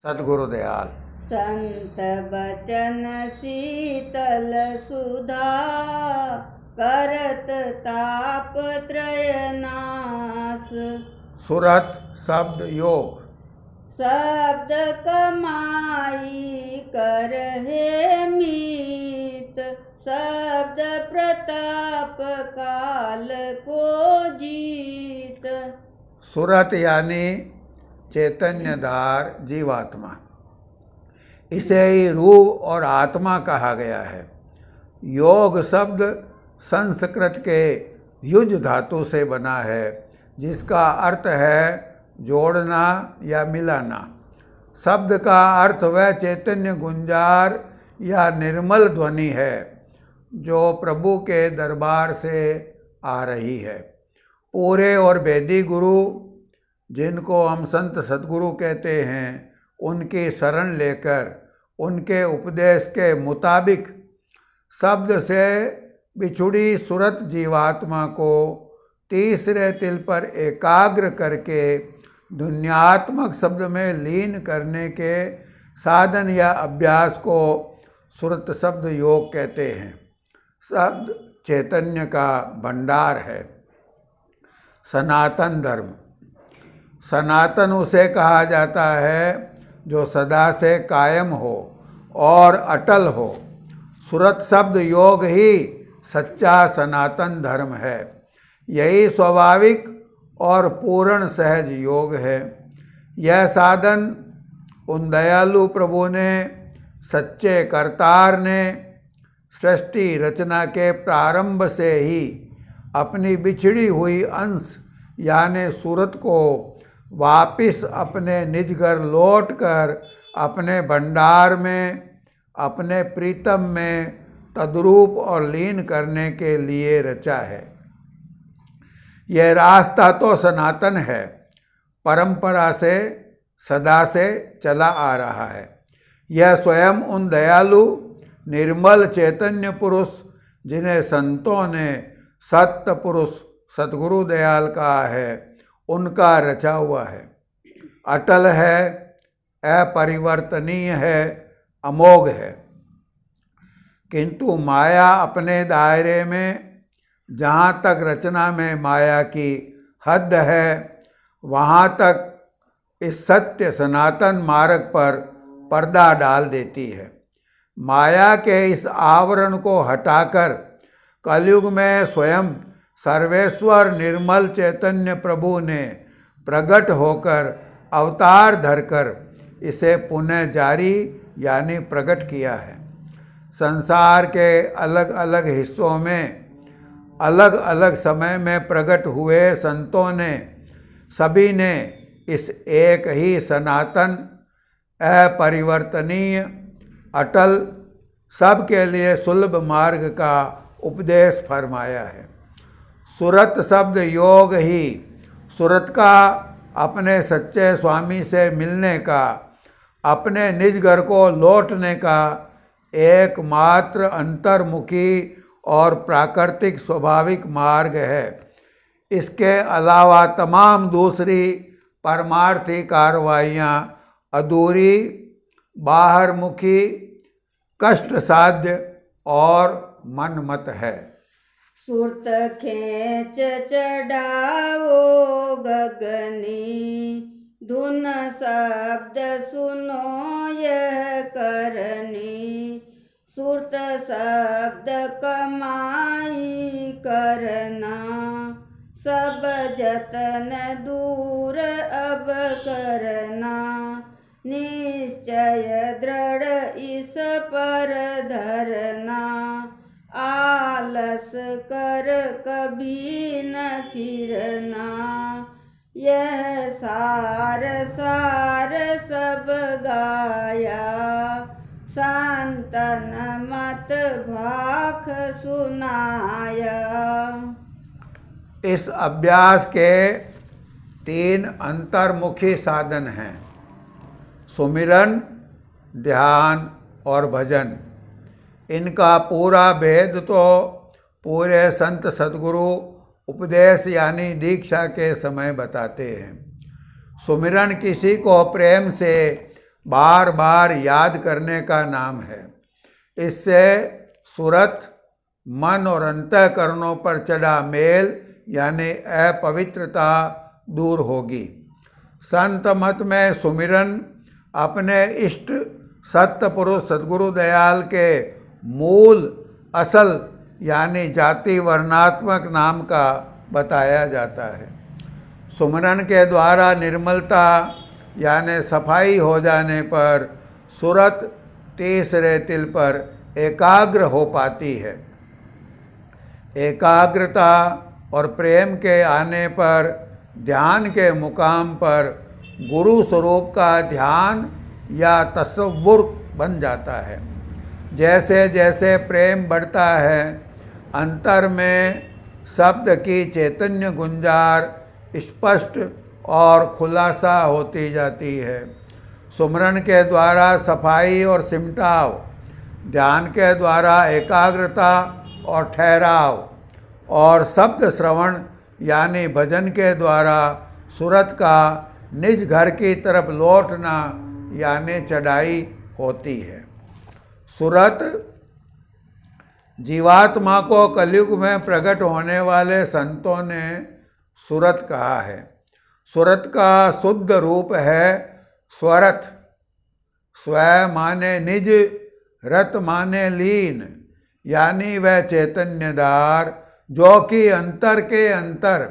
सद्गुरुदयाल। संत बचन शीतल सुधा, करत ताप त्रय नाश। सुरत शब्द योग। शब्द कमाई कर हे मीत, शब्द प्रताप काल को जीत। सुरत यानी चैतन्यधार जीवात्मा, इसे ही रूह और आत्मा कहा गया है। योग शब्द संस्कृत के युज धातु से बना है, जिसका अर्थ है जोड़ना या मिलाना। शब्द का अर्थ वह चैतन्य गुंजार या निर्मल ध्वनि है जो प्रभु के दरबार से आ रही है। पूरे और वेदी गुरु, जिनको हम संत सद्गुरु कहते हैं, उनकी शरण लेकर उनके उपदेश के मुताबिक शब्द से बिछुड़ी सुरत जीवात्मा को तीसरे तिल पर एकाग्र करके धुन्यात्मक शब्द में लीन करने के साधन या अभ्यास को सुरत शब्द योग कहते हैं। शब्द चैतन्य का भंडार है। सनातन धर्म। सनातन उसे कहा जाता है जो सदा से कायम हो और अटल हो। सुरत शब्द योग ही सच्चा सनातन धर्म है। यही स्वाभाविक और पूर्ण सहज योग है। यह साधन उन दयालु प्रभु ने, सच्चे करतार ने सृष्टि रचना के प्रारंभ से ही अपनी बिछड़ी हुई अंश यानी सूरत को वापिस अपने निज घर लौट कर अपने भंडार में, अपने प्रीतम में तद्रूप और लीन करने के लिए रचा है। यह रास्ता तो सनातन है, परंपरा से सदा से चला आ रहा है। यह स्वयं उन दयालु निर्मल चैतन्य पुरुष, जिन्हें संतों ने सत्य पुरुष सद्गुरु दयाल कहा है, उनका रचा हुआ है। अटल है, अपरिवर्तनीय है, अमोघ है। किंतु माया अपने दायरे में, जहाँ तक रचना में माया की हद है, वहाँ तक इस सत्य सनातन मार्ग पर पर्दा डाल देती है। माया के इस आवरण को हटाकर कलयुग में स्वयं सर्वेश्वर निर्मल चैतन्य प्रभु ने प्रकट होकर अवतार धरकर इसे पुनः जारी यानी प्रकट किया है। संसार के अलग अलग हिस्सों में अलग अलग समय में प्रकट हुए संतों ने, सभी ने इस एक ही सनातन अपरिवर्तनीय अटल सबके लिए सुलभ मार्ग का उपदेश फरमाया है। सुरत शब्द योग ही सुरत का अपने सच्चे स्वामी से मिलने का, अपने निज घर को लौटने का एकमात्र अंतर्मुखी और प्राकृतिक स्वाभाविक मार्ग है। इसके अलावा तमाम दूसरी परमार्थी कार्रवाइयाँ अधूरी, बाहरमुखी, कष्ट साध्य और मनमत है। सुरत खेच चढ़ावो गगनी, धुन शब्द सुनो यह करनी। सुरत शब्द कमाई करना, सब जतन दूर अब करना। निश्चय दृढ़ इस पर धरना, आलस कर कभी न फिरना। यह सार सार सब गाया, संतन मत भाख सुनाया। इस अभ्यास के 3 अंतर्मुखी साधन हैं: सुमिरन, ध्यान और भजन। इनका पूरा भेद तो पूरे संत सद्गुरु उपदेश यानी दीक्षा के समय बताते हैं। सुमिरन किसी को प्रेम से बार बार याद करने का नाम है। इससे सुरत, मन और अंतःकरणों पर चढ़ा मेल यानी अपवित्रता दूर होगी। संत मत में सुमिरन अपने इष्ट सत्य पुरुष सद्गुरु दयाल के मूल असल यानी जाति वर्णात्मक नाम का बताया जाता है। सुमिरन के द्वारा निर्मलता यानी सफाई हो जाने पर सुरत तीसरे तिल पर एकाग्र हो पाती है। एकाग्रता और प्रेम के आने पर ध्यान के मुकाम पर गुरु स्वरूप का ध्यान या तसव्वुर बन जाता है। जैसे जैसे प्रेम बढ़ता है, अंतर में शब्द की चैतन्य गुंजार स्पष्ट और खुलासा होती जाती है। सुमरन के द्वारा सफाई और सिमटाव, ध्यान के द्वारा एकाग्रता और ठहराव, और शब्द श्रवण यानी भजन के द्वारा सुरत का निज घर की तरफ लौटना यानी चढ़ाई होती है। सुरत जीवात्मा को कलयुग में प्रकट होने वाले संतों ने सुरत कहा है। सुरत का शुद्ध रूप है स्वरथ। स्व माने निज, रत माने लीन, यानी वह चैतन्यदार जो कि अंतर के अंतर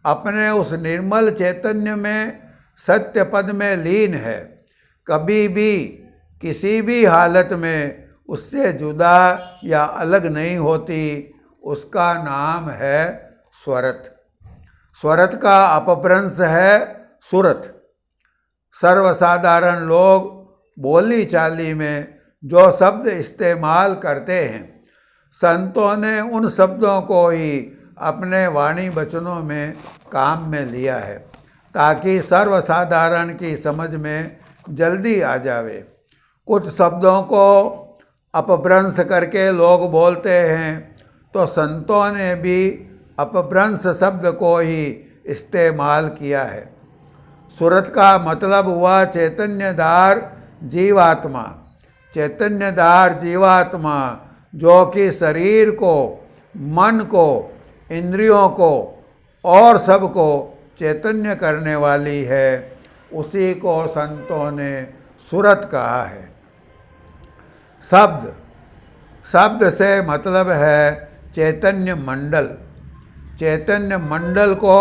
अपने उस निर्मल चैतन्य में सत्य पद में लीन है, कभी भी किसी भी हालत में उससे जुदा या अलग नहीं होती, उसका नाम है स्वरत। स्वरत का अपभ्रंश है सुरत। सर्वसाधारण लोग बोली चाली में जो शब्द इस्तेमाल करते हैं, संतों ने उन शब्दों को ही अपने वाणी वचनों में काम में लिया है ताकि सर्वसाधारण की समझ में जल्दी आ जावे। कुछ शब्दों को अपभ्रंश करके लोग बोलते हैं, तो संतों ने भी अपभ्रंश शब्द को ही इस्तेमाल किया है। सुरत का मतलब हुआ चैतन्यदार जीवात्मा। चैतन्यदार जीवात्मा जो कि शरीर को, मन को, इंद्रियों को और सबको चैतन्य करने वाली है, उसी को संतों ने सुरत कहा है। शब्द से मतलब है चैतन्य मंडल। चैतन्य मंडल को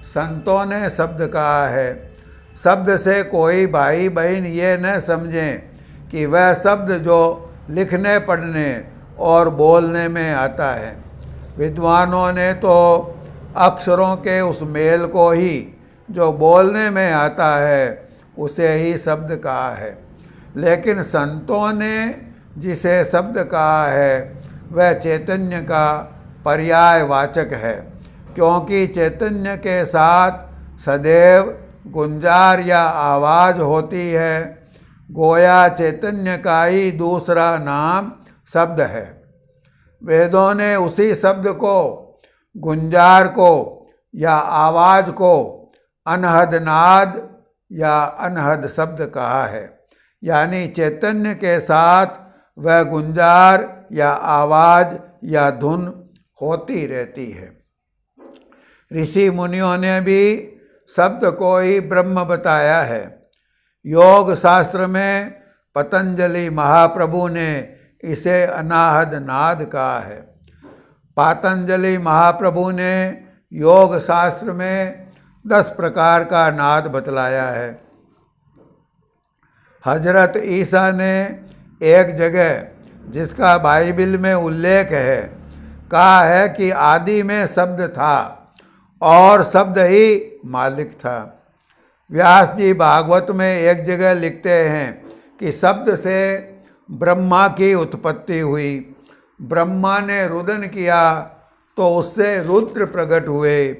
संतों ने शब्द कहा है। शब्द से कोई भाई बहन ये न समझें कि वह शब्द जो लिखने पढ़ने और बोलने में आता है। विद्वानों ने तो अक्षरों के उस मेल को ही जो बोलने में आता है उसे ही शब्द कहा है, लेकिन संतों ने जिसे शब्द कहा है वह चैतन्य का पर्यायवाचक है, क्योंकि चैतन्य के साथ सदैव गुंजार या आवाज़ होती है। गोया चैतन्य का ही दूसरा नाम शब्द है। वेदों ने उसी शब्द को, गुंजार को या आवाज़ को अनहद नाद या अनहद शब्द कहा है, यानी चैतन्य के साथ वह गुंजार या आवाज़ या धुन होती रहती है। ऋषि मुनियों ने भी शब्द को ही ब्रह्म बताया है। योग शास्त्र में पतंजलि महाप्रभु ने इसे अनाहद नाद कहा है। पातंजलि महाप्रभु ने योग शास्त्र में 10 प्रकार का नाद बतलाया है। हजरत ईसा ने एक जगह, जिसका बाइबिल में उल्लेख है, कहा है कि आदि में शब्द था और शब्द ही मालिक था। व्यास जी भागवत में एक जगह लिखते हैं कि शब्द से ब्रह्मा की उत्पत्ति हुई। ब्रह्मा ने रुदन किया तो उससे रुद्र प्रकट हुए।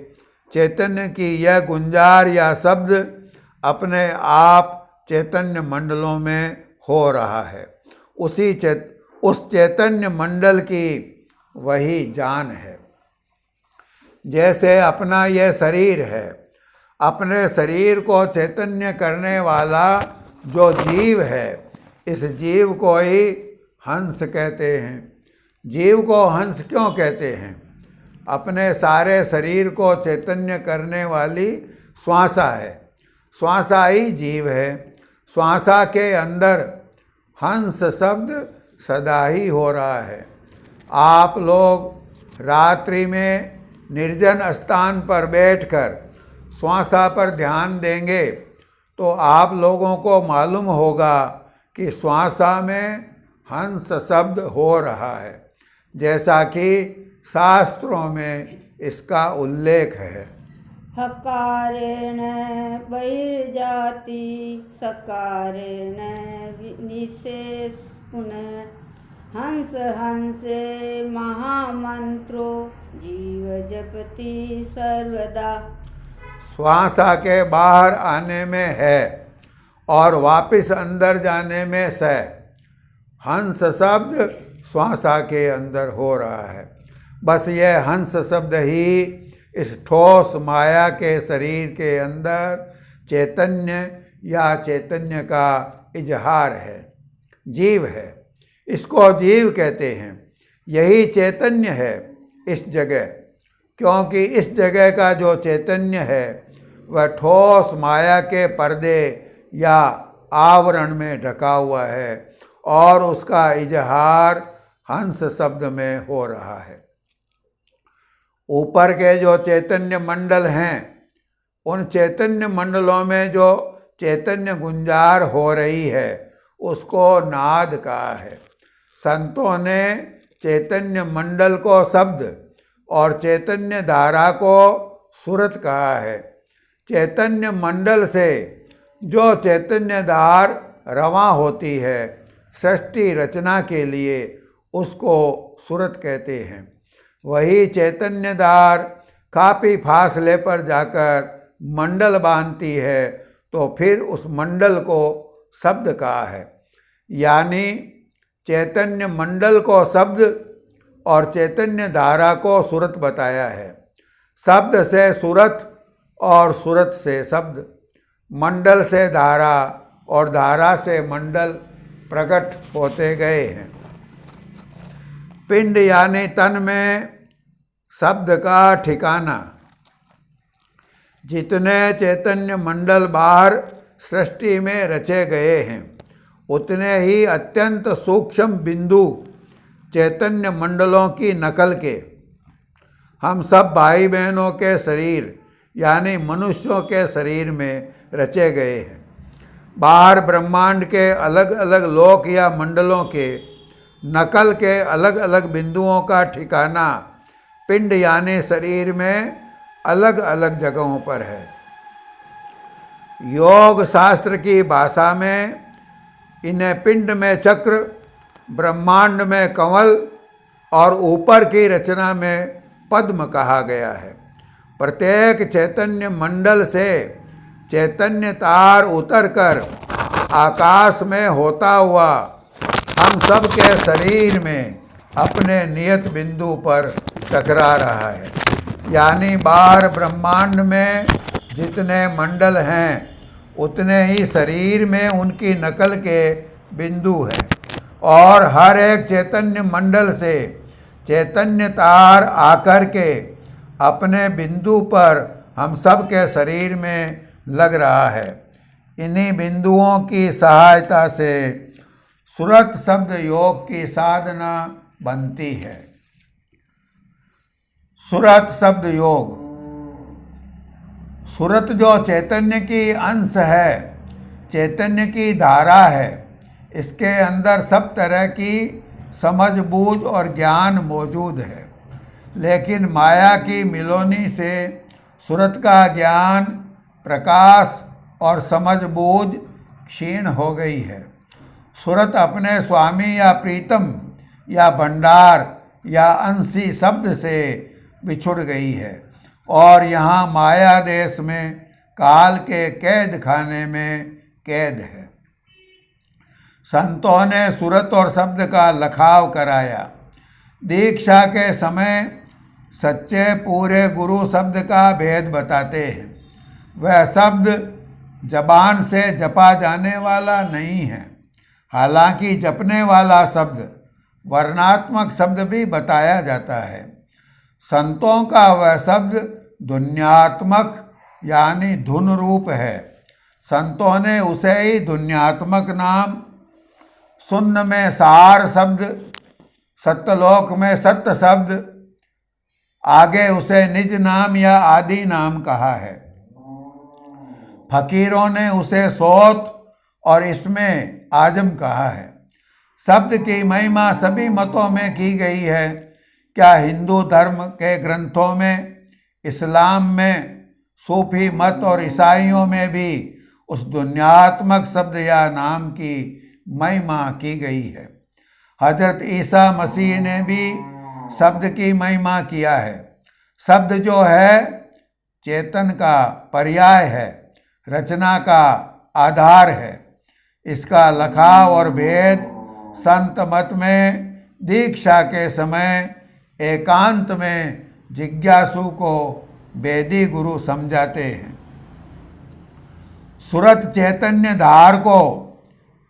चैतन्य की यह गुंजार या शब्द अपने आप चैतन्य मंडलों में हो रहा है। उस चैतन्य मंडल की वही जान है। जैसे अपना यह शरीर है, अपने शरीर को चैतन्य करने वाला जो जीव है, इस जीव को ही हंस कहते हैं। जीव को हंस क्यों कहते हैं? अपने सारे शरीर को चैतन्य करने वाली श्वासा है, श्वासा ही जीव है। श्वासा के अंदर हंस शब्द सदा ही हो रहा है। आप लोग रात्रि में निर्जन स्थान पर बैठकर श्वासा पर ध्यान देंगे तो आप लोगों को मालूम होगा कि श्वासा में हंस शब्द हो रहा है, जैसा कि शास्त्रों में इसका उल्लेख है। हकारेण बहिर्जाति सकारेण निशेष पुनः हंस हंसे महामंत्रो जीव जपति सर्वदा। श्वासा के बाहर आने में है और वापस अंदर जाने में स। हंस शब्द श्वासा के अंदर हो रहा है। बस यह हंस शब्द ही इस ठोस माया के शरीर के अंदर चैतन्य या चैतन्य का इजहार है, जीव है। इसको जीव कहते हैं। यही चैतन्य है इस जगह, क्योंकि इस जगह का जो चैतन्य है वह ठोस माया के पर्दे या आवरण में ढका हुआ है और उसका इजहार हंस शब्द में हो रहा है। ऊपर के जो चैतन्य मंडल हैं, उन चैतन्य मंडलों में जो चैतन्य गुंजार हो रही है उसको नाद कहा है। संतों ने चैतन्य मंडल को शब्द और चैतन्य धारा को सुरत कहा है। चैतन्य मंडल से जो चैतन्य धार रवां होती है सृष्टि रचना के लिए, उसको सुरत कहते हैं। वही चैतन्य धार काफ़ी फासले पर जाकर मंडल बांधती है तो फिर उस मंडल को शब्द कहा है। यानी चैतन्य मंडल को शब्द और चैतन्य धारा को सुरत बताया है। शब्द से सुरत और सुरत से शब्द, मंडल से धारा और धारा से मंडल प्रकट होते गए हैं। पिंड यानी तन में शब्द का ठिकाना। जितने चैतन्य मंडल बाहर सृष्टि में रचे गए हैं, उतने ही अत्यंत सूक्ष्म बिंदु चैतन्य मंडलों की नकल के हम सब भाई बहनों के शरीर यानी मनुष्यों के शरीर में रचे गए हैं। बाहर ब्रह्मांड के अलग अलग लोक या मंडलों के नकल के अलग अलग बिंदुओं का ठिकाना पिंड यानी शरीर में अलग अलग जगहों पर है। योग शास्त्र की भाषा में इन्हें पिंड में चक्र, ब्रह्मांड में कमल और ऊपर की रचना में पद्म कहा गया है। प्रत्येक चैतन्य मंडल से चैतन्य तार उतरकर आकाश में होता हुआ हम सब के शरीर में अपने नियत बिंदु पर टकरा रहा है। यानी बाहर ब्रह्मांड में जितने मंडल हैं उतने ही शरीर में उनकी नकल के बिंदु हैं और हर एक चैतन्य मंडल से चैतन्य तार आकर के अपने बिंदु पर हम सब के शरीर में लग रहा है। इन्हीं बिंदुओं की सहायता से सुरत शब्द योग की साधना बनती है। सुरत शब्द योग, सुरत जो चैतन्य की अंश है, चैतन्य की धारा है, इसके अंदर सब तरह की समझ बूझ और ज्ञान मौजूद है। लेकिन माया की मिलोनी से सुरत का ज्ञान, प्रकाश और समझ बूझ क्षीण हो गई है। सुरत अपने स्वामी या प्रीतम या भंडार या अंशी शब्द से बिछुड़ गई है और यहाँ माया देश में काल के कैद खाने में कैद है। संतों ने सुरत और शब्द का लखाव कराया। दीक्षा के समय सच्चे पूरे गुरु शब्द का भेद बताते हैं। वह शब्द जबान से जपा जाने वाला नहीं है। हालांकि जपने वाला शब्द वर्णात्मक शब्द भी बताया जाता है। संतों का वह शब्द ध्वन्यात्मक यानी धुन रूप है। संतों ने उसे ही ध्वन्यात्मक नाम, शून्य में सार शब्द, सत्यलोक में सत्य शब्द, आगे उसे निज नाम या आदि नाम कहा है। फकीरों ने उसे सोत और इसमें आजम कहा है। शब्द की महिमा सभी मतों में की गई है। क्या हिंदू धर्म के ग्रंथों में, इस्लाम में, सूफी मत और ईसाइयों में भी उस ध्वन्यात्मक शब्द या नाम की महिमा की गई है। हजरत ईसा मसीह ने भी शब्द की महिमा किया है। शब्द जो है चेतन का पर्याय है, रचना का आधार है। इसका लखाव और भेद संत मत में दीक्षा के समय एकांत में जिज्ञासु को वेदी गुरु समझाते हैं। सुरत चैतन्य धार को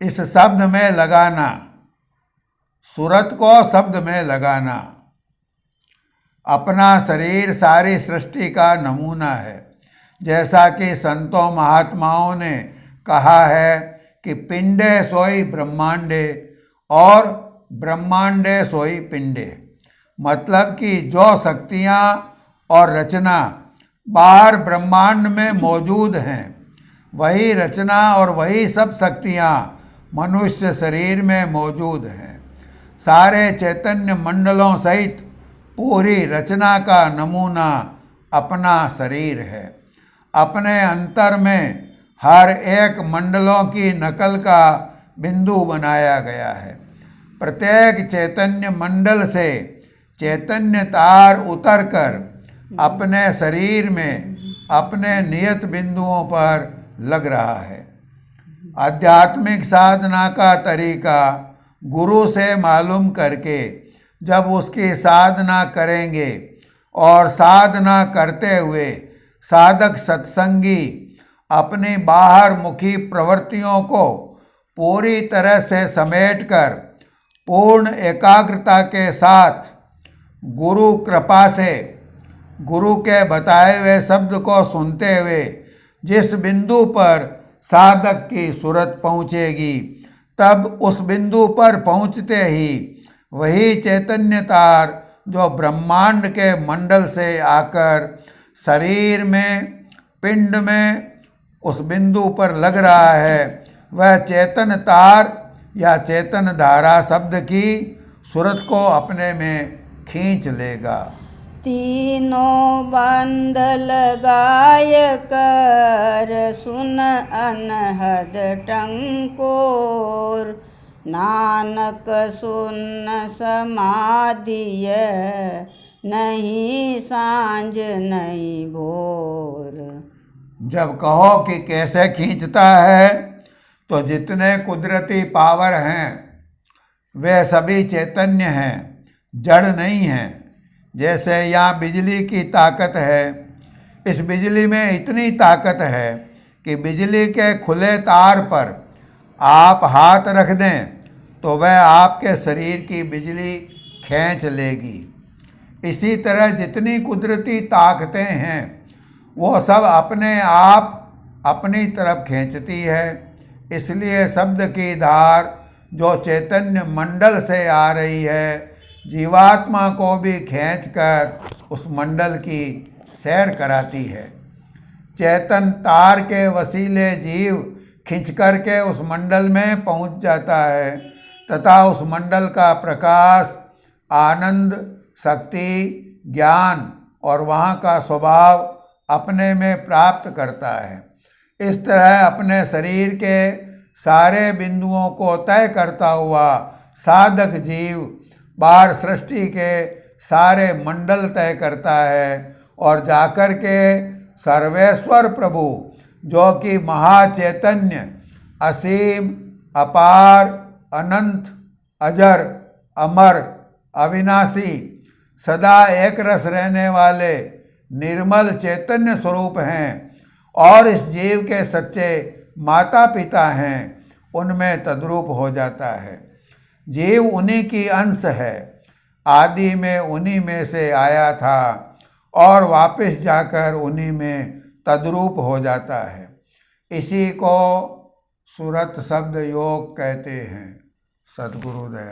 इस शब्द में लगाना, सुरत को शब्द में लगाना। अपना शरीर सारी सृष्टि का नमूना है। जैसा कि संतों महात्माओं ने कहा है कि पिंडे सोई ब्रह्मांडे और ब्रह्मांडे सोई पिंडे। मतलब कि जो शक्तियाँ और रचना बाहर ब्रह्मांड में मौजूद हैं, वही रचना और वही सब शक्तियाँ मनुष्य शरीर में मौजूद हैं। सारे चैतन्य मंडलों सहित पूरी रचना का नमूना अपना शरीर है। अपने अंतर में हर एक मंडलों की नकल का बिंदु बनाया गया है। प्रत्येक चैतन्य मंडल से चैतन्य तार उतरकर अपने शरीर में अपने नियत बिंदुओं पर लग रहा है। आध्यात्मिक साधना का तरीका गुरु से मालूम करके जब उसकी साधना करेंगे और साधना करते हुए साधक सत्संगी अपनी बाहर मुखी प्रवृत्तियों को पूरी तरह से समेटकर पूर्ण एकाग्रता के साथ गुरु कृपा से गुरु के बताए हुए शब्द को सुनते हुए जिस बिंदु पर साधक की सूरत पहुँचेगी, तब उस बिंदु पर पहुँचते ही वही चैतन्य तार जो ब्रह्मांड के मंडल से आकर शरीर में, पिंड में उस बिंदु पर लग रहा है, वह चेतन तार या चेतन धारा शब्द की सूरत को अपने में खींच लेगा। तीनों बंद लगाय कर सुन अनहद टंकोर, नानक सुन समाधिय नहीं सांझ नहीं भोर। जब कहो कि कैसे खींचता है, तो जितने कुदरती पावर हैं वे सभी चैतन्य हैं, जड़ नहीं हैं। जैसे यहाँ बिजली की ताकत है, इस बिजली में इतनी ताकत है कि बिजली के खुले तार पर आप हाथ रख दें तो वह आपके शरीर की बिजली खींच लेगी। इसी तरह जितनी कुदरती ताकतें हैं वो सब अपने आप अपनी तरफ खींचती है। इसलिए शब्द की धार जो चैतन्य मंडल से आ रही है, जीवात्मा को भी खींचकर उस मंडल की सैर कराती है। चैतन तार के वसीले जीव खींच करके उस मंडल में पहुंच जाता है तथा उस मंडल का प्रकाश, आनंद, शक्ति, ज्ञान और वहाँ का स्वभाव अपने में प्राप्त करता है। इस तरह अपने शरीर के सारे बिंदुओं को तय करता हुआ साधक जीव बाहर सृष्टि के सारे मंडल तय करता है और जाकर के सर्वेश्वर प्रभु जो कि महाचैतन्य, असीम, अपार, अनंत, अजर, अमर, अविनाशी, सदा एक रस रहने वाले निर्मल चैतन्य स्वरूप हैं, और इस जीव के सच्चे माता पिता हैं उनमें तद्रूप हो जाता है। जीव उन्हीं की अंश है, आदि में उन्हीं में से आया था और वापस जाकर उन्हीं में तद्रूप हो जाता है। इसी को सुरत शब्द योग कहते हैं। सद्गुरुदेव।